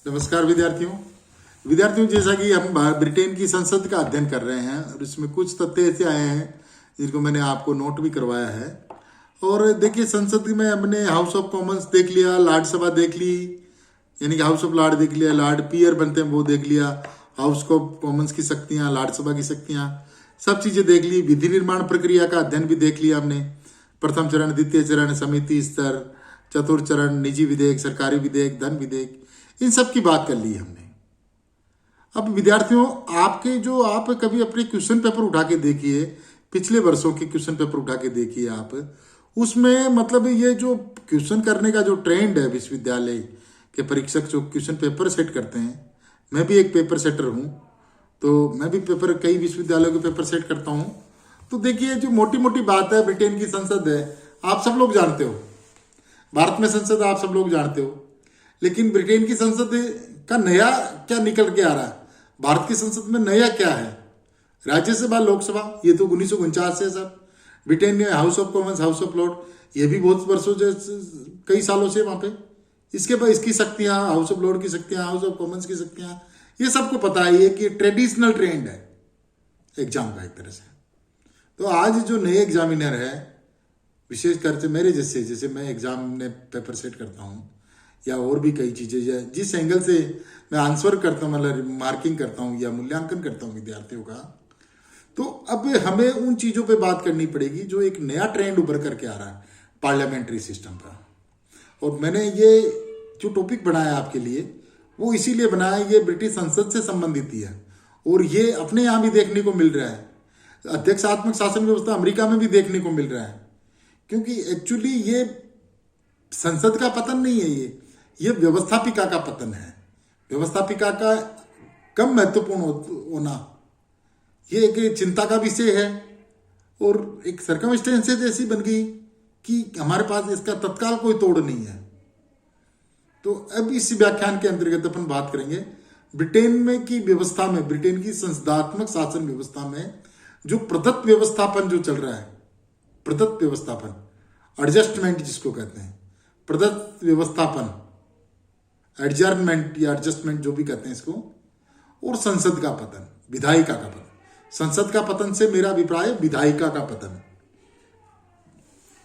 नमस्कार विद्यार्थियों जैसा कि हम ब्रिटेन की संसद का अध्ययन कर रहे हैं और इसमें कुछ तथ्य ऐसे आए हैं जिनको मैंने आपको नोट भी करवाया है। और देखिए, संसद में हमने हाउस ऑफ कॉमन्स देख लिया, लॉर्ड सभा देख ली, यानी कि हाउस ऑफ लॉर्ड देख लिया, लॉर्ड पीयर बनते हैं वो देख लिया, हाउस ऑफ कॉमन्स की शक्तियां, लॉर्ड सभा की शक्तियां, सब चीजें देख ली। विधि निर्माण प्रक्रिया का अध्ययन भी देख लिया हमने, प्रथम चरण, द्वितीय चरण, समिति स्तर, चतुर्थ चरण, निजी विधेयक, सरकारी विधेयक, धन विधेयक, इन सब की बात कर ली हमने। अब विद्यार्थियों, आपके जो आप कभी अपने क्वेश्चन पेपर उठा के देखिए, पिछले वर्षों के क्वेश्चन पेपर उठा के देखिए आप, उसमें मतलब ये जो क्वेश्चन करने का जो ट्रेंड है, विश्वविद्यालय के परीक्षक जो क्वेश्चन पेपर सेट करते हैं, मैं भी एक पेपर सेटर हूँ, तो मैं भी पेपर कई विश्वविद्यालयों के पेपर सेट करता हूँ। तो देखिए, जो मोटी मोटी बात है, ब्रिटेन की संसद है, आप सब लोग जानते हो, भारत में संसद आप सब लोग जानते हो, लेकिन ब्रिटेन की संसद का नया क्या निकल के आ रहा है? भारत की संसद में नया क्या है? राज्यसभा, लोकसभा, ये तो 1949 से सब। ब्रिटेन में house of Commons, house of Lord, ये भी बहुत वर्षों से, कई सालों से वहां पे। इसके बाद इसकी शक्तियां, हाउस ऑफ लॉर्ड की शक्तियां, हाउस ऑफ कॉमन्स की शक्तियां, ये सबको पता है, ये कि ट्रेडिशनल ट्रेंड है एग्जाम का एक तरह से। तो आज जो नए एग्जामिनर है, विशेषकर से मेरे जैसे मैं एग्जाम में पेपर सेट करता हूँ, या और भी कई चीजें, जिस एंगल से मैं आंसर करता हूँ, मतलब मार्किंग करता हूँ या मूल्यांकन करता हूँ विद्यार्थियों का, तो अब हमें उन चीजों पे बात करनी पड़ेगी जो एक नया ट्रेंड उभर करके आ रहा है पार्लियामेंट्री सिस्टम का। और मैंने ये जो टॉपिक बनाया आपके लिए, वो इसीलिए बनाया, ये ब्रिटिश संसद से संबंधित ही है, और ये अपने यहाँ भी देखने को मिल रहा है। अध्यक्षात्मक शासन व्यवस्था अमेरिका में भी देखने को मिल रहा है, क्योंकि एक्चुअली ये संसद का पतन नहीं है, ये व्यवस्थापिका का पतन है। व्यवस्थापिका का कम महत्वपूर्ण होना, ये एक चिंता का विषय है, और एक सर्कमस्टेंसेस ऐसी बन गई कि हमारे पास इसका तत्काल कोई तोड़ नहीं है। तो अब इस व्याख्यान के अंतर्गत अपन बात करेंगे ब्रिटेन में की व्यवस्था में, ब्रिटेन की संसदात्मक शासन व्यवस्था में जो प्रदत्त व्यवस्थापन जो चल रहा है, प्रदत्त व्यवस्थापन, एडजस्टमेंट जिसको कहते हैं, प्रदत्त व्यवस्थापन, एडजर्नमेंट या एडजस्टमेंट जो भी कहते हैं इसको, और संसद का पतन, विधायिका का पतन। संसद का पतन से मेरा अभिप्राय विधायिका का पतन।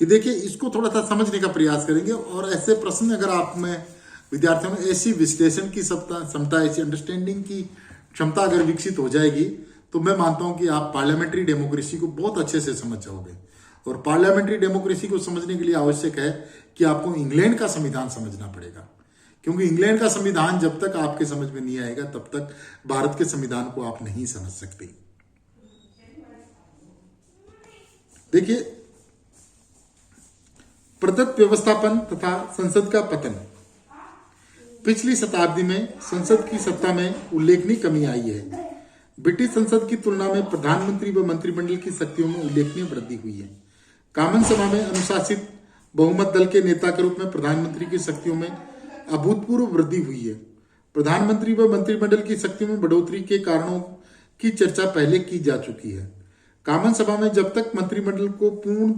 ये देखिए, इसको थोड़ा सा समझने का प्रयास करेंगे, और ऐसे प्रश्न अगर आप में विद्यार्थियों में ऐसी विश्लेषण की क्षमता, ऐसी अंडरस्टैंडिंग की क्षमता अगर विकसित हो जाएगी, तो मैं मानता हूं कि आप पार्लियामेंट्री डेमोक्रेसी को बहुत अच्छे से समझ जाओगे। और पार्लियामेंट्री डेमोक्रेसी को समझने के लिए आवश्यक है कि आपको इंग्लैंड का संविधान समझना पड़ेगा, क्योंकि इंग्लैंड का संविधान जब तक आपके समझ में नहीं आएगा, तब तक भारत के संविधान को आप नहीं समझ सकते। देखिए, प्रदत्त व्यवस्थापन तथा संसद का पतन। पिछली शताब्दी में संसद की सत्ता में उल्लेखनीय कमी आई है। ब्रिटिश संसद की तुलना में प्रधानमंत्री व मंत्रिमंडल की शक्तियों में उल्लेखनीय वृद्धि हुई है। कॉमन सभा में अनुशासित बहुमत दल के नेता के रूप में प्रधानमंत्री की शक्तियों में अभूतपूर्व वृद्धि हुई है। प्रधानमंत्री व मंत्रिमंडल की शक्तियों में बढ़ोतरी के कारणों की चर्चा पहले की जा चुकी है। कॉमन सभा में जब तक मंत्रिमंडल को पूर्ण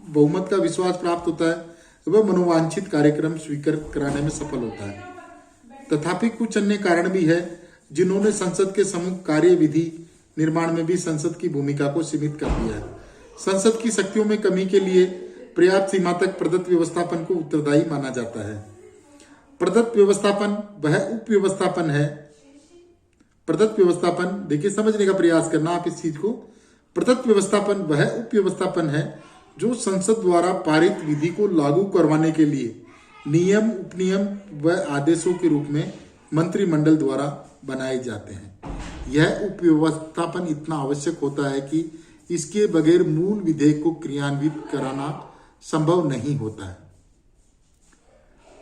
बहुमत का विश्वास प्राप्त होता है, वह मनोवांछित कार्यक्रम स्वीकार कराने में सफल होता है। तथापि कुछ अन्य कारण भी है जिन्होंने संसद के समूह कार्य विधि निर्माण में भी संसद की भूमिका को सीमित कर दिया है। संसद की शक्तियों में कमी के लिए पर्याप्त सीमा तक प्रदत्त व्यवस्थापन को उत्तरदायी माना जाता है। प्रदत्त व्यवस्थापन वह उप व्यवस्थापन है। प्रदत्त व्यवस्थापन, देखिए समझने का प्रयास करना आप इस चीज को। प्रदत्त व्यवस्थापन वह उप व्यवस्थापन है जो संसद द्वारा पारित विधि को लागू करवाने के लिए नियम, उपनियम व आदेशों के रूप में मंत्रिमंडल द्वारा बनाए जाते हैं। यह उप व्यवस्थापन इतना आवश्यक होता है कि इसके बगैर मूल विधेयक को क्रियान्वित कराना संभव नहीं होता है।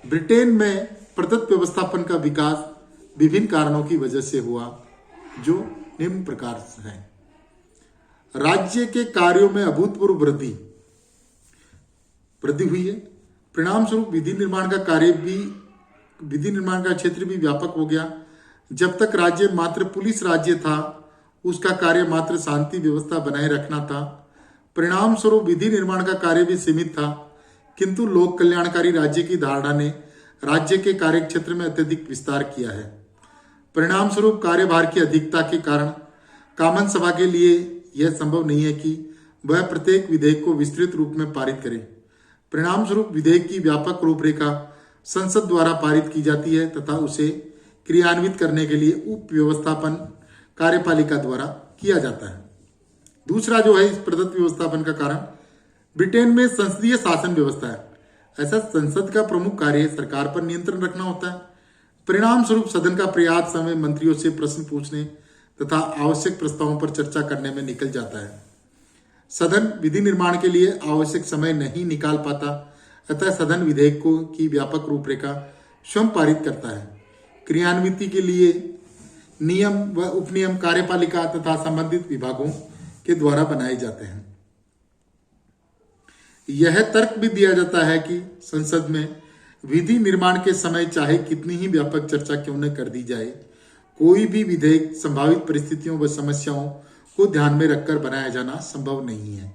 ब्रिटेन में प्रदत्त व्यवस्थापन का विकास विभिन्न कारणों की वजह से हुआ, जो निम्न प्रकार से है। राज्य के कार्यों में अभूतपूर्व वृद्धि हुई है। परिणाम स्वरूप विधि निर्माण का क्षेत्र भी व्यापक हो गया। जब तक राज्य मात्र पुलिस राज्य था, उसका कार्य मात्र शांति व्यवस्था बनाए रखना था। परिणाम स्वरूप विधि निर्माण का कार्य भी सीमित था, किंतु लोक कल्याणकारी राज्य की धारणा ने राज्य के कार्यक्षेत्र में अत्यधिक विस्तार किया है। परिणाम स्वरूप कार्यभार की अधिकता के कारण कामन सभा के लिए यह संभव नहीं है कि वह प्रत्येक विधेयक को विस्तृत रूप में पारित करे। परिणाम स्वरूप विधेयक की व्यापक रूपरेखा संसद द्वारा पारित की जाती है तथा उसे क्रियान्वित करने के लिए उप व्यवस्थापन कार्यपालिका द्वारा किया जाता है। दूसरा जो है इस प्रदत्त व्यवस्थापन का कारण, ब्रिटेन में संसदीय शासन व्यवस्था है। ऐसा संसद का प्रमुख कार्य सरकार पर नियंत्रण रखना होता है। परिणाम स्वरूप सदन का पर्याप्त समय मंत्रियों से प्रश्न पूछने तथा आवश्यक प्रस्तावों पर चर्चा करने में निकल जाता है। सदन विधि निर्माण के लिए आवश्यक समय नहीं निकाल पाता, अतः सदन विधेयकों की व्यापक रूपरेखा स्वयं पारित करता है। क्रियान्विति के लिए नियम व उपनियम कार्यपालिका तथा संबंधित विभागों के द्वारा बनाए जाते हैं। यह तर्क भी दिया जाता है कि संसद में विधि निर्माण के समय चाहे कितनी ही व्यापक चर्चा क्यों न कर दी जाए, कोई भी विधेयक संभावित परिस्थितियों व समस्याओं को ध्यान में रखकर बनाया जाना संभव नहीं है।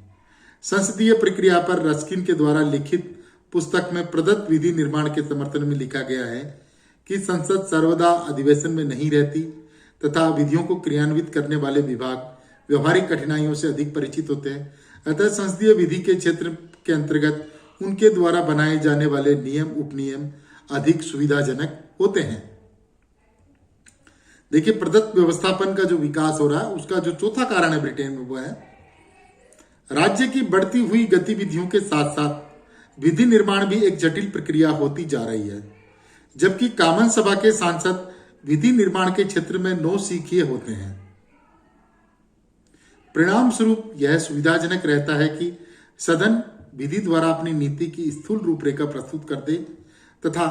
संसदीय प्रक्रिया पर रस्किन के द्वारा लिखित पुस्तक में प्रदत्त विधि निर्माण के समर्थन में लिखा गया है कि संसद सर्वदा अधिवेशन में नहीं रहती तथा विधियों को क्रियान्वित करने वाले विभाग व्यवहारिक कठिनाइयों से अधिक परिचित होते हैं। अतः संसदीय विधि के क्षेत्र के अंतर्गत उनके द्वारा बनाए जाने वाले नियम उपनियम अधिक सुविधाजनक होते हैं। देखिए, प्रदत्त व्यवस्थापन का जो विकास हो रहा है उसका जो चौथा कारण है ब्रिटेन में वो है राज्य की बढ़ती हुई गतिविधियों के साथ साथ विधि निर्माण भी एक जटिल प्रक्रिया होती जा रही है। जबकि कामन सभा के सांसद विधि निर्माण के क्षेत्र में नौसिखिए होते हैं। परिणाम स्वरूप यह सुविधाजनक रहता है कि सदन विधि द्वारा अपनी नीति की स्थूल रूपरेखा प्रस्तुत कर दे तथा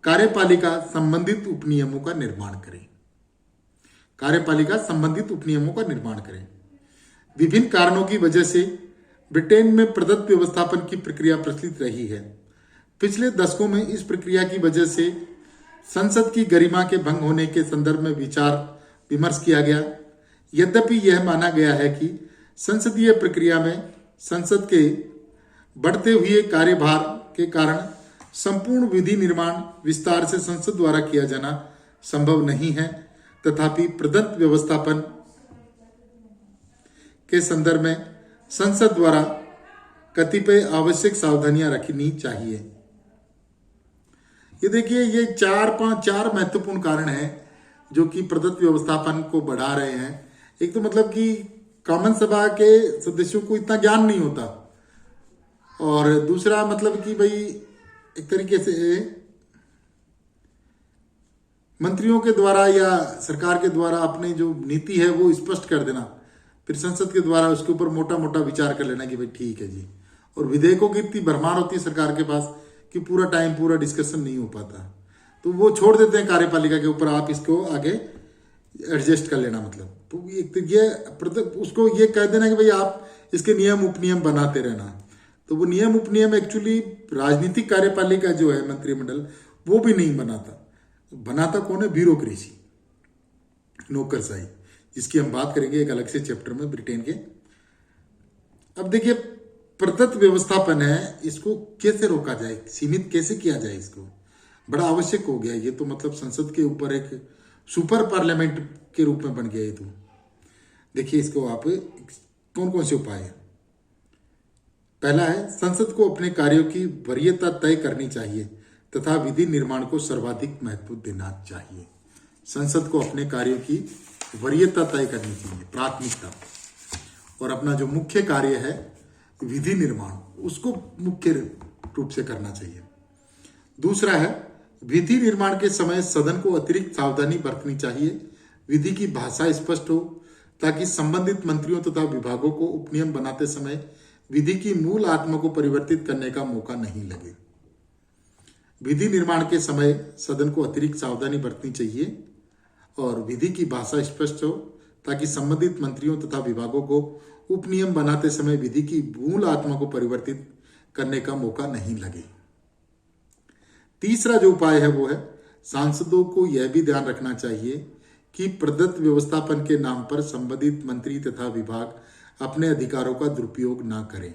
कार्यपालिका संबंधित उपनियमों का निर्माण करे। विभिन्न कारणों की वजह से ब्रिटेन में प्रदत्त व्यवस्थापन की प्रक्रिया प्रचलित रही है। पिछले दशकों में इस प्रक्रिया की वजह से संसद की गरिमा के भंग होने के संदर्भ में विचार विमर्श किया गया। यद्यपि यह माना गया है कि संसदीय प्रक्रिया में संसद के बढ़ते हुए कार्यभार के कारण संपूर्ण विधि निर्माण विस्तार से संसद द्वारा किया जाना संभव नहीं है, तथापि प्रदत्त व्यवस्थापन के संदर्भ में संसद द्वारा कतिपय आवश्यक सावधानियां रखनी चाहिए। ये देखिए, ये चार महत्वपूर्ण कारण हैं जो कि प्रदत्त व्यवस्थापन को बढ़ा रहे हैं। एक तो मतलब कि कॉमन सभा के सदस्यों को इतना ज्ञान नहीं होता, और दूसरा मतलब कि भाई एक तरीके से मंत्रियों के द्वारा या सरकार के द्वारा अपनी जो नीति है वो स्पष्ट कर देना, फिर संसद के द्वारा उसके ऊपर मोटा मोटा विचार कर लेना कि भाई ठीक है जी। और विधेयकों की इतनी भरमार होती है सरकार के पास कि पूरा डिस्कशन नहीं हो पाता, तो वो छोड़ देते हैं कार्यपालिका के ऊपर, आप इसको आगे एडजस्ट कर लेना। मतलब तो ये उसको ये कह देना कि भाई आप इसके नियम उपनियम बनाते रहना। तो वो नियम उपनियम एक्चुअली राजनीतिक कार्यपालिका जो है मंत्रिमंडल वो भी नहीं बनाता कौन है? ब्यूरोक्रेसी, नौकरशाही, जिसकी हम बात करेंगे एक अलग से चैप्टर में ब्रिटेन के। अब देखिए, प्रदत्त व्यवस्थापन है, इसको कैसे रोका जाए, सीमित कैसे किया जाए, इसको बड़ा आवश्यक हो गया। ये तो मतलब संसद के ऊपर एक सुपर पार्लियामेंट के रूप में बन गया ये तो। देखिए, इसको आप कौन कौन से उपाय है। पहला है, संसद को अपने कार्यों की वरीयता तय करनी चाहिए तथा विधि निर्माण को सर्वाधिक महत्व देना चाहिए। संसद को अपने कार्यों की वरीयता तय करनी चाहिए, प्राथमिकता, और अपना जो मुख्य कार्य है विधि निर्माण उसको मुख्य रूप से करना चाहिए। दूसरा है, विधि निर्माण के समय सदन को अतिरिक्त सावधानी बरतनी चाहिए। विधि की भाषा स्पष्ट हो ताकि संबंधित मंत्रियों तथा विभागों को उपनियम बनाते समय विधि की मूल आत्मा को परिवर्तित करने का मौका नहीं लगे। विधि निर्माण के समय सदन को अतिरिक्त सावधानी बरतनी चाहिए और विधि की भाषा स्पष्ट हो ताकि संबंधित मंत्रियों तथा विभागों को उपनियम बनाते समय विधि की मूल आत्मा को परिवर्तित करने का मौका नहीं लगे। तीसरा जो उपाय है वो है, सांसदों को यह भी ध्यान रखना चाहिए कि प्रदत्त व्यवस्थापन के नाम पर संबंधित मंत्री तथा विभाग अपने अधिकारों का दुरुपयोग ना करें।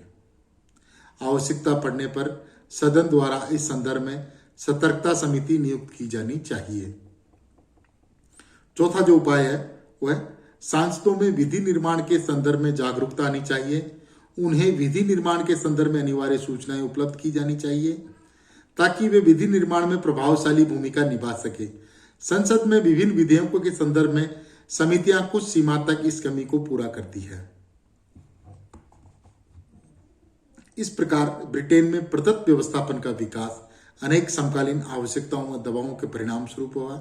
आवश्यकता पड़ने पर सदन द्वारा इस संदर्भ में सतर्कता समिति नियुक्त की जानी चाहिए। चौथा जो उपाय है वो है सांसदों में विधि निर्माण के संदर्भ में जागरूकता आनी चाहिए। उन्हें विधि निर्माण के संदर्भ में अनिवार्य सूचनाएं उपलब्ध की जानी चाहिए ताकि वे विधि निर्माण में प्रभावशाली भूमिका निभा सके। संसद में विभिन्न विधेयकों के संदर्भ में समितियां कुछ सीमा तक इस कमी को पूरा करती है। इस प्रकार ब्रिटेन में प्रदत्त व्यवस्थापन का विकास अनेक समकालीन आवश्यकताओं व दबावों के परिणाम स्वरूप हुआ।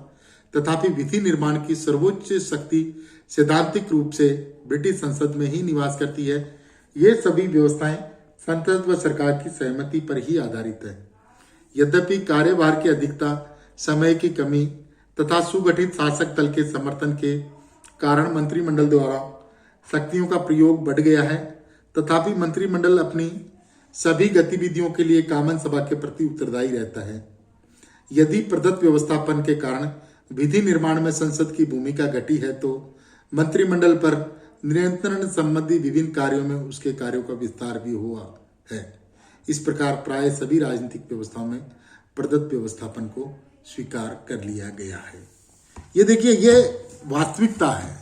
तथापि विधि निर्माण की सर्वोच्च शक्ति सैद्धांतिक रूप से ब्रिटिश संसद में ही निवास करती है। ये सभी व्यवस्थाएं संसद व सरकार की सहमति पर ही आधारित है। यद्यपि कार्यभार की अधिकता, समय की कमी तथा सुगठित शासक दल के समर्थन के कारण मंत्रिमंडल द्वारा शक्तियों का प्रयोग बढ़ गया है, तथापि मंत्रिमंडल अपनी सभी गतिविधियों के लिए कॉमन सभा के प्रति उत्तरदायी रहता है। यदि प्रदत्त व्यवस्थापन के कारण विधि निर्माण में संसद की भूमिका घटी है तो मंत्रिमंडल पर नियंत्रण संबंधी विभिन्न कार्यों में उसके कार्यों का विस्तार भी हुआ है। इस प्रकार प्राय सभी राजनीतिक व्यवस्थाओं में प्रदत्त व्यवस्थापन को स्वीकार कर लिया गया है। ये देखिए, ये वास्तविकता है।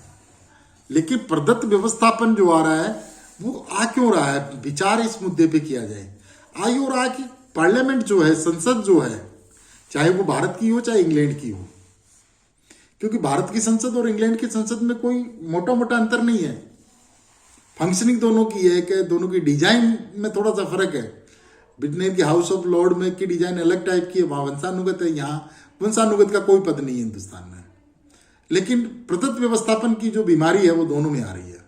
लेकिन प्रदत्त व्यवस्थापन जो आ रहा है वो आ क्यों रहा है, विचार इस मुद्दे पे किया जाए। आ ये हो रहा है कि पार्लियामेंट जो है, संसद जो है, चाहे वो भारत की हो चाहे इंग्लैंड की हो, क्योंकि भारत की संसद और इंग्लैंड की संसद में कोई मोटा मोटा अंतर नहीं है। फंक्शनिंग दोनों की है कि दोनों की डिजाइन में थोड़ा सा फर्क है। ब्रिटेन की हाउस ऑफ लॉर्ड में की डिजाइन अलग टाइप की है, वहां वंशानुगत है, यहाँ वंशानुगत का कोई पद नहीं है हिंदुस्तान में। लेकिन प्रदत्त व्यवस्थापन की जो बीमारी है वो दोनों में आ रही है।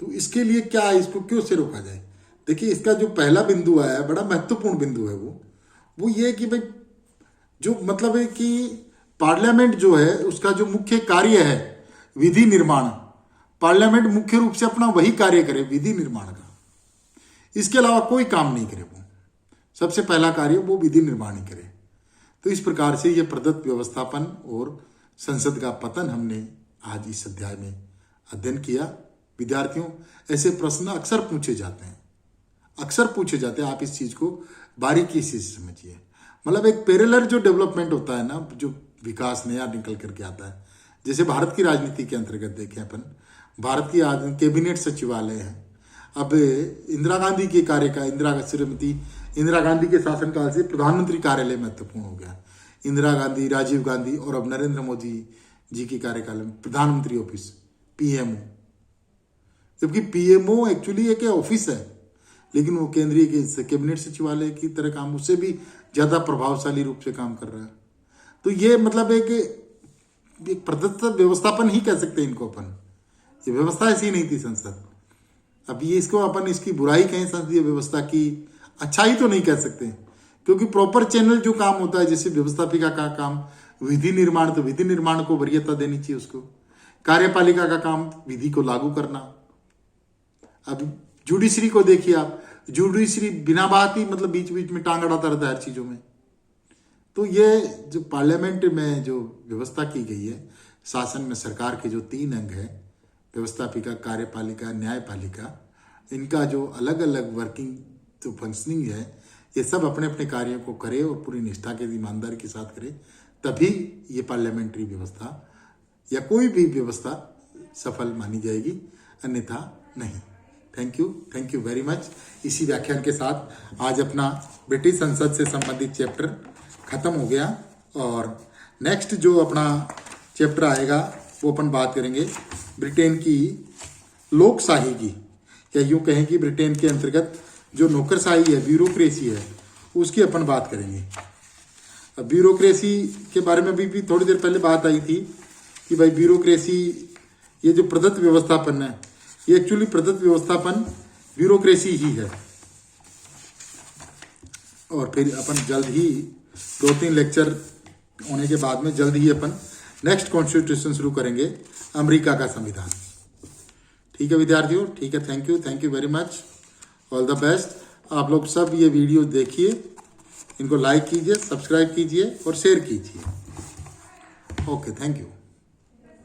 तो इसके लिए क्या, इसको क्यों से रोका जाए? देखिए, इसका जो पहला बिंदु आया है, बड़ा महत्वपूर्ण बिंदु है, वो ये कि भाई जो मतलब है कि पार्लियामेंट जो है उसका जो मुख्य कार्य है विधि निर्माण, पार्लियामेंट मुख्य रूप से अपना वही कार्य करे विधि निर्माण का, इसके अलावा कोई काम नहीं करे। वो सबसे पहला कार्य वो विधि निर्माण ही करे। तो इस प्रकार से ये प्रदत्त व्यवस्थापन और संसद का पतन हमने आज इस अध्याय में अध्ययन किया। विद्यार्थियों, ऐसे प्रश्न अक्सर पूछे जाते हैं, आप इस चीज को बारीकी से समझिए। मतलब एक पैरेलल जो डेवलपमेंट होता है ना, जो विकास नया निकल करके आता है, जैसे भारत की राजनीति के अंतर्गत देखें अपन, भारत की कैबिनेट सचिवालय है। अब इंदिरा गांधी के श्रीमती इंदिरा गांधी के शासनकाल से प्रधानमंत्री कार्यालय महत्वपूर्ण हो गया। इंदिरा गांधी, राजीव गांधी और अब नरेंद्र मोदी जी के कार्यकाल में प्रधानमंत्री ऑफिस, पीएमओ, जबकि पीएमओ एक्चुअली एक ऑफिस है, लेकिन वो केंद्रीय कैबिनेट सचिवालय की तरह काम, उससे भी ज्यादा प्रभावशाली रूप से काम कर रहा है। तो ये मतलब एक प्रदत्त व्यवस्थापन ही कह सकते हैं इनको अपन। ये व्यवस्था ऐसी नहीं थी संसद। अब ये इसको अपन इसकी बुराई कहें संसदीय व्यवस्था की, अच्छाई तो नहीं कह सकते, क्योंकि प्रॉपर चैनल जो काम होता है, जैसे व्यवस्थापिका का काम विधि निर्माण, तो विधि निर्माण को वरीयता देनी चाहिए उसको। कार्यपालिका का काम विधि को लागू करना। अब जुडिशरी को देखिए आप, जुडिशरी बिना बात ही मतलब बीच बीच में टांग अड़ाता रहता है हर चीजों में। तो ये जो पार्लियामेंट में जो व्यवस्था की गई है, शासन में सरकार के जो 3 अंग है, व्यवस्थापिका, कार्यपालिका, न्यायपालिका, इनका जो अलग अलग वर्किंग जो फंक्शनिंग है, ये सब अपने अपने कार्यों को करे और पूरी निष्ठा के ईमानदारी के साथ करे, तभी ये पार्लियामेंट्री व्यवस्था या कोई भी व्यवस्था सफल मानी जाएगी, अन्यथा नहीं। Thank you very much. इसी व्याख्यान के साथ आज अपना ब्रिटिश संसद से संबंधित चैप्टर खत्म हो गया, और नेक्स्ट जो अपना चैप्टर आएगा वो अपन बात करेंगे ब्रिटेन की लोकशाही की, या यूं कहें कि ब्रिटेन के अंतर्गत जो नौकरशाही है, ब्यूरोक्रेसी है, उसकी अपन बात करेंगे। अब ब्यूरोक्रेसी के बारे में भी थोड़ी देर पहले बात आई थी कि भाई ब्यूरोक्रेसी, ये जो प्रदत्त व्यवस्थापन है, ये एक्चुअली प्रदत्त व्यवस्थापन ब्यूरोक्रेसी ही है। और फिर अपन जल्द ही 2-3 लेक्चर होने के बाद में जल्द ही अपन नेक्स्ट कॉन्स्टिट्यूशन शुरू करेंगे, अमेरिका का संविधान। ठीक है विद्यार्थियों, ठीक है, thank you very much, all the best. आप लोग सब ये वीडियो देखिए, इनको लाइक कीजिए, सब्सक्राइब कीजिए और शेयर कीजिए। Okay, thank you.